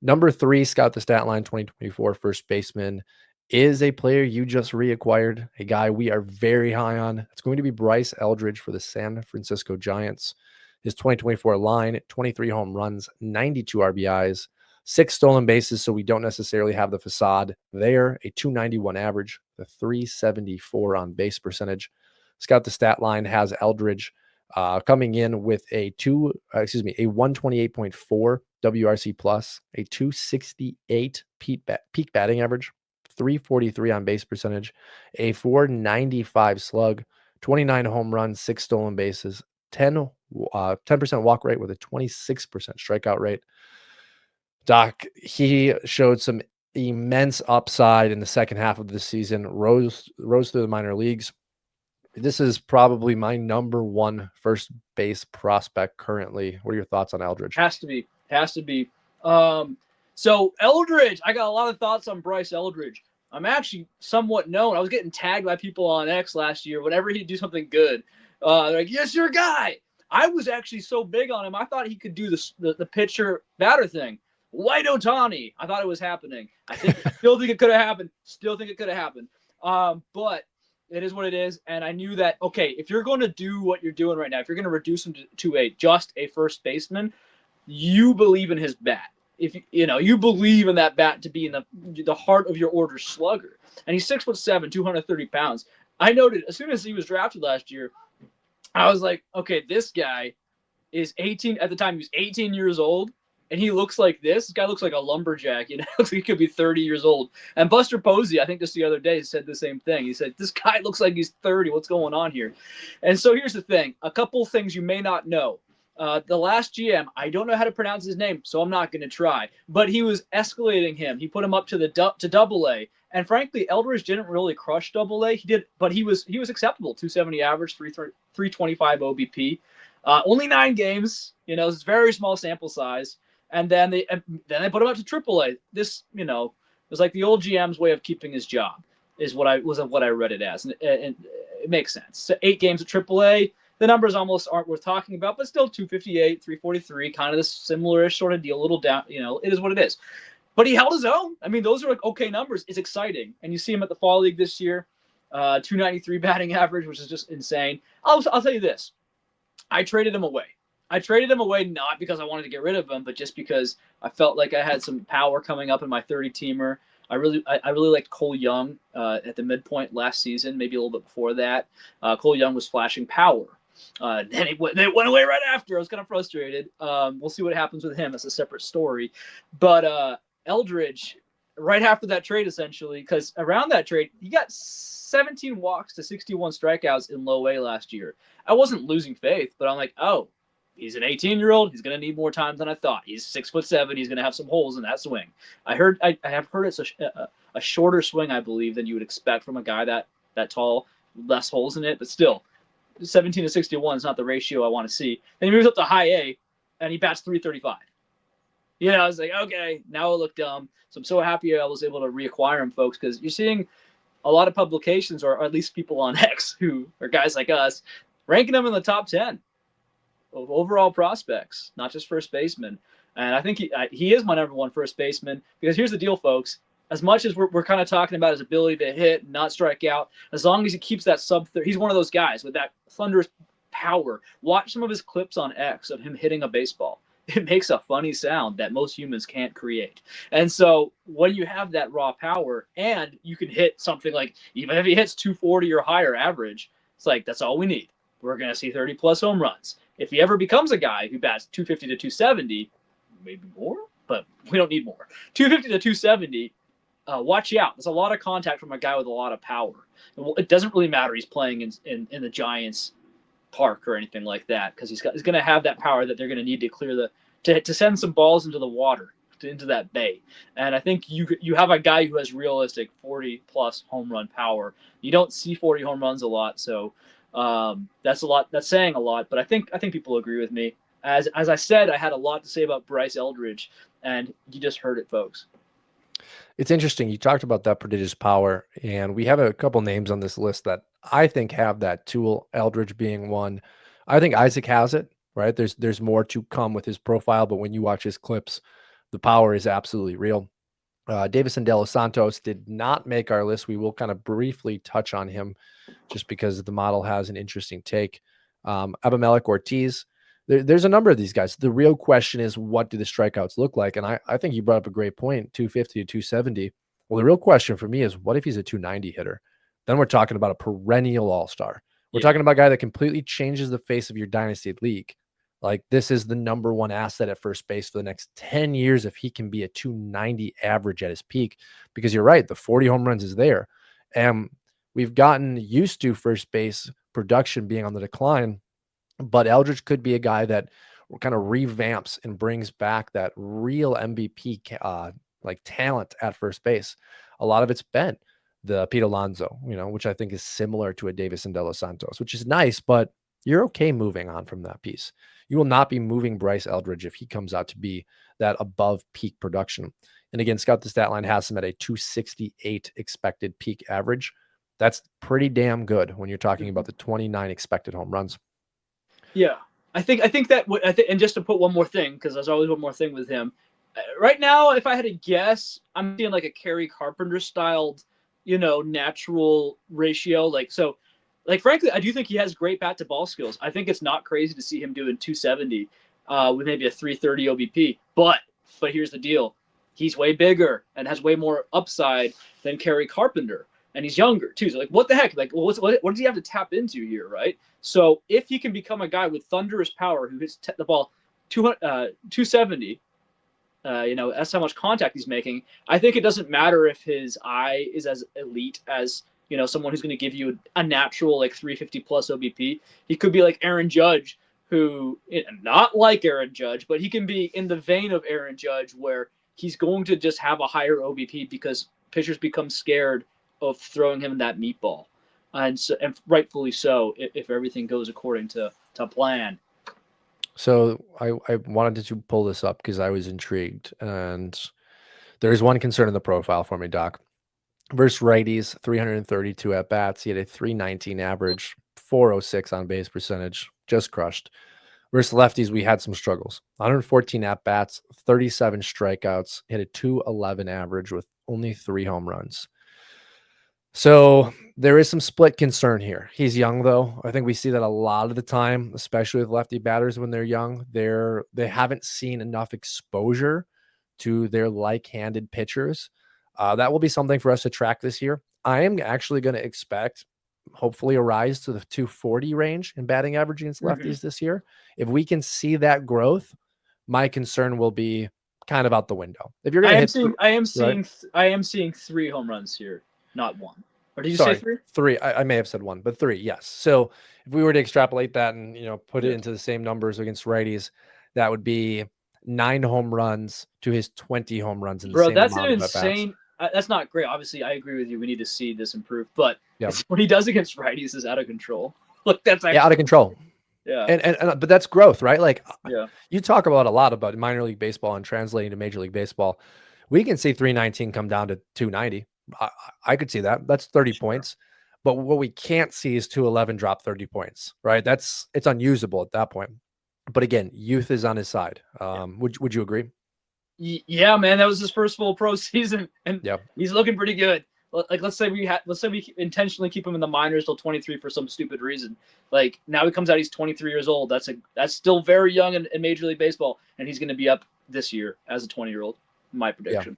Number 3, Scout the Statline 2024 first baseman is a player you just reacquired, a guy we are very high on. It's going to be Bryce Eldridge for the San Francisco Giants. His 2024 line, 23 home runs, 92 RBIs, 6 stolen bases, so we don't necessarily have the facade there. A 291 average, a 374 on base percentage. Scout the Statline has Eldridge coming in with a 128.4 WRC plus, a 268 peak batting average, 343 on base percentage, a 495 slug, 29 home runs, 6 stolen bases, 10% walk rate with a 26% strikeout rate. Doc, he showed some immense upside in the second half of the season, rose through the minor leagues. This is probably my number 1 first base prospect currently. What are your thoughts on Eldridge? Has to be. So Eldridge, I got a lot of thoughts on Bryce Eldridge. I'm actually somewhat known. I was getting tagged by people on X last year. Whenever he'd do something good, they're like, "Yes, your guy." I was actually so big on him. I thought he could do the pitcher batter thing. White Otani. I thought it was happening. Still think it could have happened. But it is what it is. And I knew that, okay, if you're going to do what you're doing right now, if you're going to reduce him to just a first baseman, you believe in his bat. If you believe in that bat to be in the heart of your order slugger. And he's 6'7", 230 pounds. I noted as soon as he was drafted last year, I was like, okay, this guy is 18. At the time, he was 18 years old. And he looks like this. This guy looks like a lumberjack. Looks like he could be 30 years old. And Buster Posey, I think just the other day, said the same thing. He said, this guy looks like he's 30. What's going on here? And so here's the thing. A couple things you may not know. The last GM, I don't know how to pronounce his name, so I'm not going to try. But he was escalating him. He put him up to Double-A. And frankly, Eldridge didn't really crush Double-A. He did, but he was acceptable. 270 average, 325 OBP. Only 9 games. It's a very small sample size. And then they put him up to AAA. This, was like the old GM's way of keeping his job, is what I read it as, and it makes sense. So 8 games at AAA, the numbers almost aren't worth talking about, but still 258, 343, kind of this similar-ish sort of deal, a little down. It is what it is. But he held his own. I mean, those are like okay numbers. It's exciting, and you see him at the Fall League this year, 293 batting average, which is just insane. I'll tell you this: I traded him away. Not because I wanted to get rid of him, but just because I felt like I had some power coming up in my 30-teamer. I really liked Cole Young at the midpoint last season, maybe a little bit before that. Cole Young was flashing power. Then it went away right after. I was kind of frustrated. We'll see what happens with him. That's a separate story. But Eldridge, right after that trade, essentially, because around that trade, he got 17 walks to 61 strikeouts in low A last year. I wasn't losing faith, but I'm like, oh, he's an 18-year-old. He's going to need more time than I thought. He's 6'7". He's going to have some holes in that swing. I have heard it's a shorter swing, I believe, than you would expect from a guy that tall, less holes in it. But still, 17 to 61 is not the ratio I want to see. Then he moves up to high A, and he bats 335. I was like, okay, now it looked dumb. So I'm so happy I was able to reacquire him, folks, because you're seeing a lot of publications, or at least people on X who are guys like us, ranking him in the top 10 of overall prospects, not just first baseman. And I think he is my number 1 first baseman, because here's the deal, folks. As much as we're kind of talking about his ability to hit and not strike out, as long as he keeps that sub-30, he's one of those guys with that thunderous power. Watch some of his clips on X of him hitting a baseball. It makes a funny sound that most humans can't create. And so when you have that raw power and you can hit something like, even if he hits 240 or higher average, it's like, that's all we need. We're going to see 30-plus home runs. If he ever becomes a guy who bats 250 to 270, maybe more, but we don't need more. 250 to 270, watch out. There's a lot of contact from a guy with a lot of power. It doesn't really matter he's playing in the Giants park or anything like that, because he's going to have that power that they're going to need to clear to send some balls into the water, into that bay. And I think you have a guy who has realistic 40-plus home run power. You don't see 40 home runs a lot, so that's a lot. That's saying a lot, but I think people agree with me. As I said, I had a lot to say about Bryce Eldridge, and you just heard it, folks. It's interesting. You talked about that prodigious power, and we have a couple names on this list that I think have that tool, Eldridge being one. I think Isaac has it, right? There's more to come with his profile, but when you watch his clips, The power is absolutely real. Davison De Los Santos did not make our list. We will kind of briefly touch on him just because the model has an interesting take. Abimelec Ortiz, there's a number of these guys. The real question is, what do the strikeouts look like? And I think you brought up a great point, 250 to 270. Well, the real question for me is, what if he's a 290 hitter? Then we're talking about a perennial all-star. We're talking about a guy that completely changes the face of your dynasty league. Like, this is the number one asset at first base for the next 10 years if he can be a 290 average at his peak. Because you're right, the 40 home runs is there. And we've gotten used to first base production being on the decline, but Eldridge could be a guy that kind of revamps and brings back that real MVP like talent at first base. A lot of it's been the Pete Alonso, which I think is similar to a Davison De Los Santos, which is nice, but you're okay moving on from that piece. You will not be moving Bryce Eldridge if he comes out to be that above peak production. And again, Scout the Stat Line has him at a 268 expected peak average. That's pretty damn good when you're talking about the 29 expected home runs. Yeah, I think that and just to put one more thing, because there's always one more thing with him. Right now, if I had to guess, I'm seeing like a Kerry Carpenter styled, natural ratio. Like frankly, I do think he has great bat to ball skills. I think it's not crazy to see him doing 270 with maybe a 330 OBP. But here's the deal: he's way bigger and has way more upside than Kerry Carpenter, and he's younger too. So like, what the heck? Like, what does he have to tap into here, right? So if he can become a guy with thunderous power who hits the ball 270. That's how much contact he's making. I think it doesn't matter if his eye is as elite as, someone who's going to give you a natural like 350 plus OBP. He could be like Aaron Judge, who, not like Aaron Judge, but he can be in the vein of Aaron Judge, where he's going to just have a higher OBP because pitchers become scared of throwing him that meatball, and rightfully so if everything goes according to plan. So I wanted to pull this up because I was intrigued, and there's one concern in the profile for me, Doc. Versus righties, 332 at bats. He had a 319 average, 406 on base percentage, just crushed. Versus lefties, we had some struggles. 114 at bats, 37 strikeouts, hit a 211 average with only 3 home runs. So there is some split concern here. He's young, though. I think we see that a lot of the time, especially with lefty batters when they're young. They haven't seen enough exposure to their like-handed pitchers. That will be something for us to track this year. I am actually going to expect, hopefully, a rise to the 240 range in batting average against lefties this year. If we can see that growth, my concern will be kind of out the window. If you're going to I am seeing 3 home runs here. Not 1. Or did you say 3? 3. I may have said 1, but 3, yes. So if we were to extrapolate that and, put it into the same numbers against righties, that would be 9 home runs to his 20 home runs in the same amount of at-bats. That's an insane. That's not great. Obviously, I agree with you. We need to see this improve. But what he does against righties is out of control. Look, that's actually out of control. Yeah. And but that's growth, right? Like, you talk a lot about minor league baseball and translating to Major League Baseball. We can see 319 come down to 290. I could see that. That's 30 points. But what we can't see is 211 drop 30 points, right? It's unusable at that point. But again, youth is on his side. Would you agree? Yeah, man, that was his first full pro season, and he's looking pretty good. Like, let's say we intentionally keep him in the minors till 23 for some stupid reason. Like, now he comes out, he's 23 years old. That's still very young in Major League Baseball, and he's going to be up this year as a 20-year-old. My prediction.